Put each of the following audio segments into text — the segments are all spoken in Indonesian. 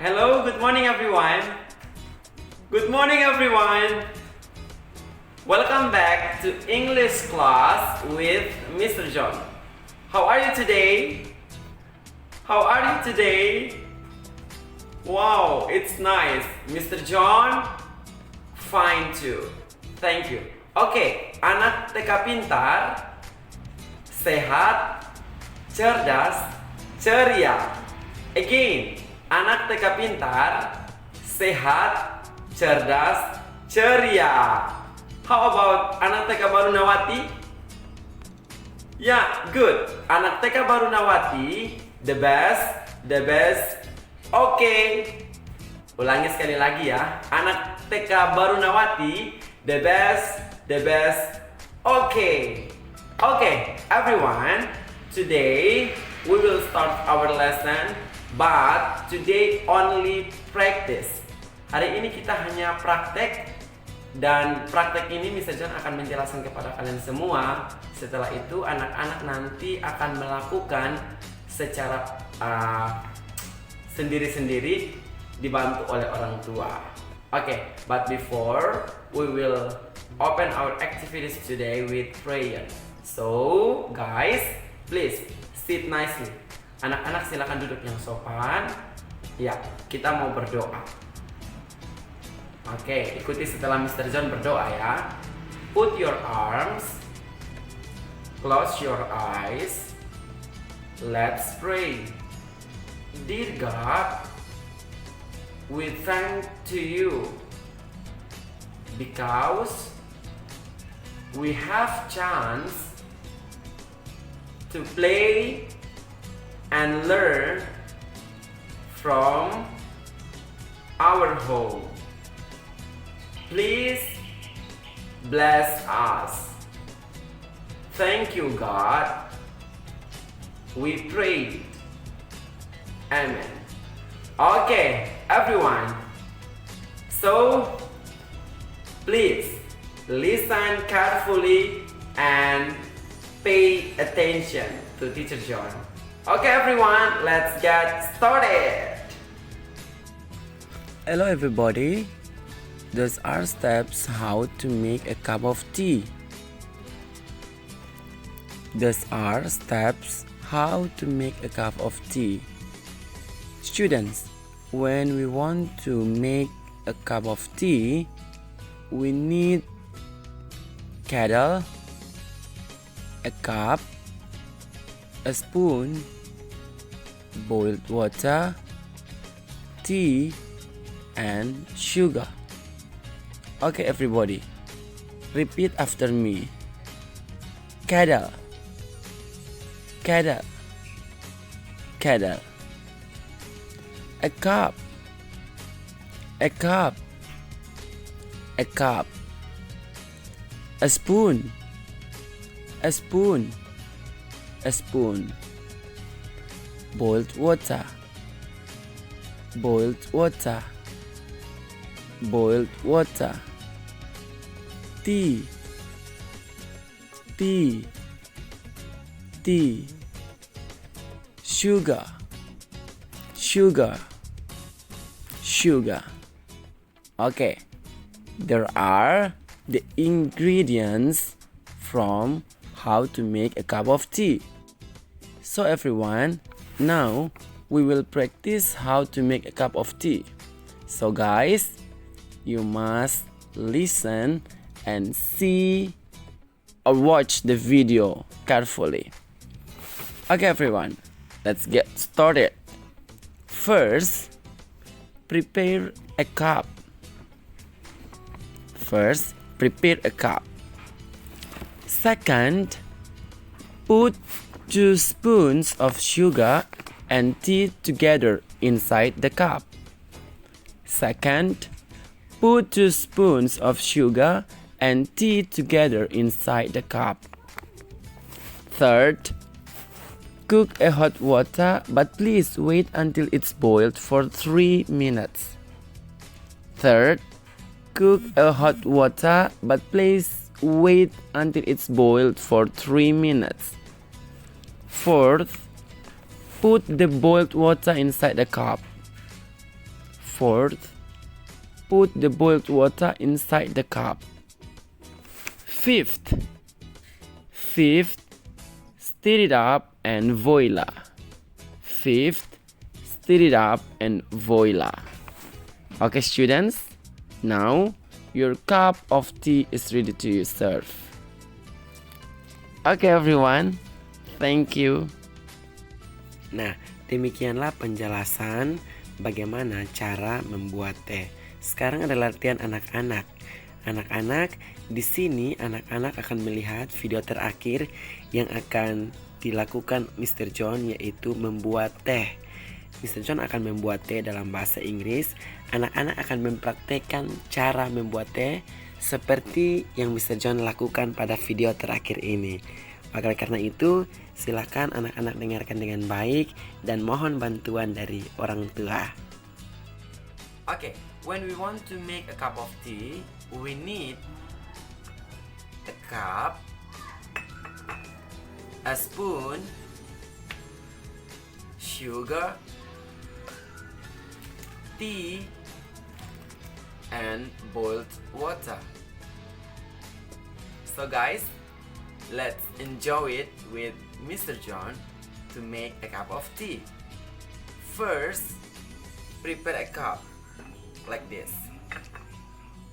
Hello, good morning everyone. Good morning everyone. Welcome back to English class with Mr. John. How are you today? How are you today? Wow, it's nice. Mr. John, fine too. Thank you. Oke, anak TK pintar, sehat, cerdas, ceria. Again, anak TK pintar, sehat, cerdas, ceria. How about anak TK baru Nawati? Yeah, good. Anak TK baru Nawati, the best. Oke. Ulangi sekali lagi ya. Anak TK baru Nawati, the best. Okay, everyone. Today we will start our lesson, but today only practice. Hari ini kita hanya praktek, dan praktek ini Mr. John akan menjelaskan kepada kalian semua. Setelah itu anak-anak nanti akan melakukan secara sendiri-sendiri, dibantu oleh orang tua. Okay, but before we will open our activities today with prayer. So, guys, please sit nicely. Anak-anak silakan duduk yang sopan. Ya, kita mau berdoa. Oke, ikuti setelah Mr. John berdoa ya. Put your arms, close your eyes. Let's pray. Dear God, we thank to you because we have chance to play and learn from our home. Please bless us. Thank you, God. We prayed. Amen. Okay, everyone. So, please listen carefully and pay attention to Teacher John. Okay, everyone, let's get started. Hello everybody, those are steps how to make a cup of tea. Those are steps how to make a cup of tea. Students, when we want to make a cup of tea, we need kettle, a cup, a spoon, boiled water, tea, and sugar. Okay, everybody, repeat after me. Kettle, kettle, kettle. A cup, a cup, a cup. A spoon, a spoon, a spoon. Boiled water, boiled water, boiled water. Tea, tea, tea. Sugar, sugar, sugar. Okay, there are the ingredients from how to make a cup of tea. So everyone, now we will practice how to make a cup of tea. So guys, you must listen and see or watch the video carefully. Okay everyone, let's get started. First, prepare a cup. First, prepare a cup. Second, put 2 spoons of sugar and tea together inside the cup. Second, put 2 spoons of sugar and tea together inside the cup. Third, cook a hot water, but please wait until it's boiled for 3 minutes. Third, cook a hot water, but please wait until it's boiled for 3 minutes. Fourth, put the boiled water inside the cup. Fourth, put the boiled water inside the cup. Fifth, stir it up and voila. Fifth, stir it up and voila. Okay, students, now your cup of tea is ready to serve. Okay, everyone, thank you. Nah, demikianlah penjelasan bagaimana cara membuat teh. Sekarang ada latihan anak-anak. Anak-anak, di sini anak-anak akan melihat video terakhir yang akan dilakukan Mr. John, yaitu membuat teh. Mr. John akan membuat teh dalam bahasa Inggris. Anak-anak akan mempraktekkan cara membuat teh seperti yang Mr. John lakukan pada video terakhir ini. Maka karena itu, silakan anak-anak dengarkan dengan baik dan mohon bantuan dari orang tua. Okay, when we want to make a cup of tea, we need a cup, a spoon, sugar, tea, and boiled water. So guys, let's enjoy it with Mr. John to make a cup of tea. First, prepare a cup like this.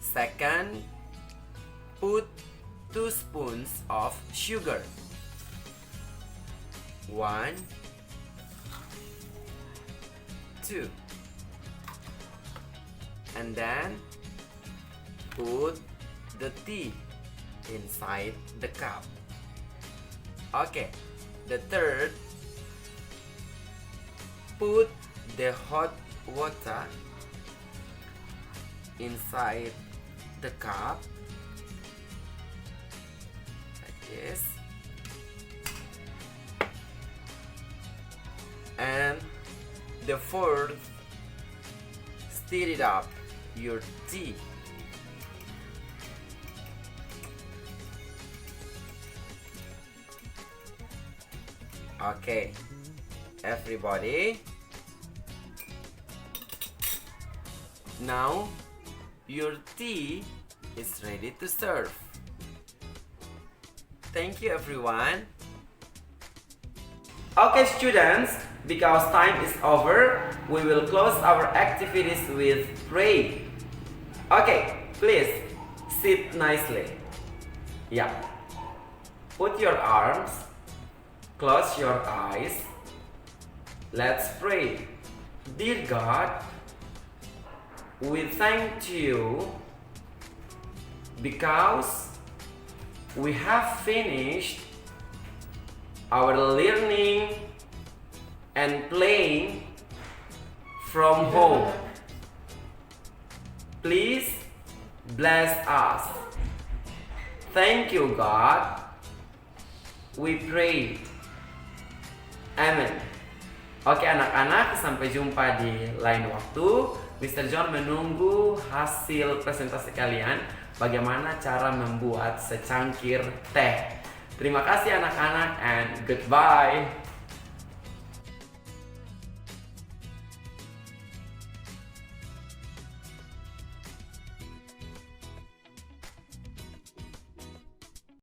Second, put 2 spoons of sugar. 1, 2. And then put the tea inside the cup. Okay, the third, put the hot water inside the cup like this, and the fourth, stir it up your tea. Okay, everybody, now your tea is ready to serve. Thank you, everyone. Okay, students, because time is over, we will close our activities with pray. Okay, please sit nicely. Yeah. Put your arms, close your eyes. Let's pray. Dear God, we thank you because we have finished our learning and playing from home. Please bless us. Thank you, God. We pray. Amen. Oke anak-anak, sampai jumpa di lain waktu. Mr. John menunggu hasil presentasi kalian bagaimana cara membuat secangkir teh. Terima kasih anak-anak and goodbye.